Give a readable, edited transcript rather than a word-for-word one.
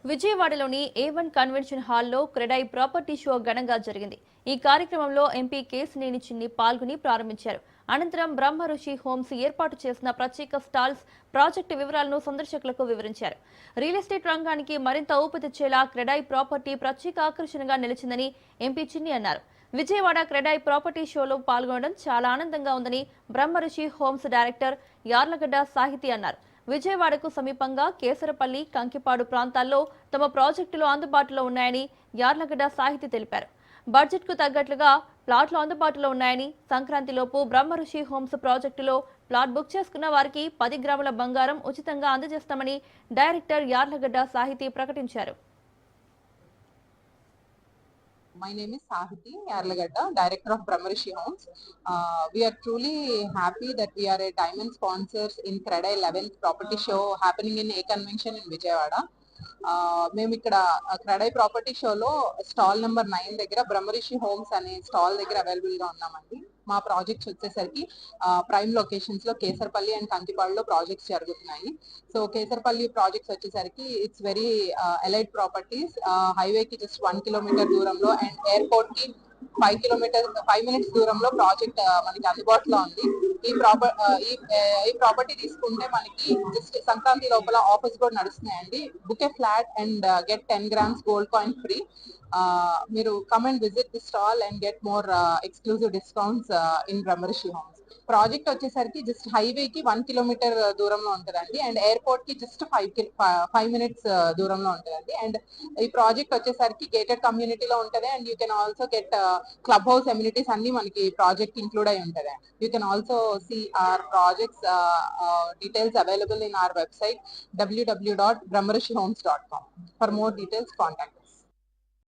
విజయవాడలోని A1 convention హాల్లో CREDAI property show ఘనంగా జరిగింది. ఈ కార్యక్రమంలో ఎంపీ కేశినేని చిన్ని పాల్గొని ప్రారంభించారు. అనంతరం బ్రహ్మ ఋషి హోమ్స్ ఏర్పాటు చేసిన ప్రత్యేక స్టాల్స్, ప్రాజెక్టు వివరాలను సందర్శకులకు వివరించారు. రియల్ ఎస్టేట్ రంగానికి మరింత ఊపు తెచ్చేలా క్రెడాయి ప్రాపర్టీ ప్రత్యేక ఆకర్షణగా నిలిచిందని ఎంపీ చిన్ని అన్నారు. విజయవాడ క్రెడాయి ప్రాపర్టీ షోలో పాల్గొనడం చాలా ఆనందంగా ఉందని బ్రహ్మ ఋషి హోమ్స్ డైరెక్టర్ యార్లగడ్డ సాహితీ అన్నారు. విజయవాడకు సమీపంగా కేసరపల్లి, కంకిపాడు ప్రాంతాల్లో తమ ప్రాజెక్టులు అందుబాటులో ఉన్నాయని యార్లగడ్డ సాహితీ తెలిపారు. బడ్జెట్కు తగ్గట్లుగా ప్లాట్లు అందుబాటులో ఉన్నాయని, సంక్రాంతిలోపు బ్రహ్మఋషి హోమ్స్ ప్రాజెక్టులో ప్లాట్ బుక్ చేసుకున్న వారికి 10 గ్రాముల బంగారం ఉచితంగా అందజేస్తామని డైరెక్టర్ యార్లగడ్డ సాహితీ ప్రకటించారు. My name is Sahiti Yarlagada, Director of Brahmarishi Homes. We are truly happy that we are a diamond sponsors in Creda 11th property show happening in A Convention in Vijayawada. మేము ఇక్కడ CREDAI property షోలో stall number 9 దగ్గర Brahmarishi homes అనే stall దగ్గర available గా ఉన్నామండి. మా projects వచ్చేసరికి ప్రైమ్ లొకేషన్స్ లో కేసరపల్లి అండ్ కంకిపాడులో ప్రాజెక్ట్స్ జరుగుతున్నాయి. సో కేసరపల్లి ప్రాజెక్ట్స్ వచ్చేసరికి ఇట్స్ వెరీ ఎలైట్ ప్రాపర్టీస్, హైవేకి జస్ట్ 1 కిలోమీటర్ దూరంలో అండ్ ఎయిర్పోర్ట్ కి 5 మినిట్స్ దూరంలో ప్రాజెక్ట్ మనకి అందుబాటులో ఉంది. ఈ ప్రాపర్టీ తీసుకుంటే మనకి జస్ట్ సంక్రాంతి లోపల ఆఫర్స్ కూడా నడుస్తున్నాయండి. Book a flat and get 10 grams gold coin free. మీరు come and visit the stall and get more exclusive discounts in Brahmarishi homes. Project వచ్చేసరికి జస్ట్ హైవేకి 1 కిలోమీటర్ దూరంలో ఉంటుందండి అండ్ ఎయిర్పోర్ట్ కి జస్ట్ 5 మినిట్స్ దూరంలో ఉంటుందండి. అండ్ ఈ ప్రాజెక్ట్ వచ్చేసరికి గేటెడ్ కమ్యూనిటీలో ఉంటుంది and you can also get club house amenities అన్ని మనకి ప్రాజెక్ట్ ఇంక్లూడ్ అయి ఉంటుంది. You can also see our projects details available in our website www.brahmarishihomes.com. For more details, contact us.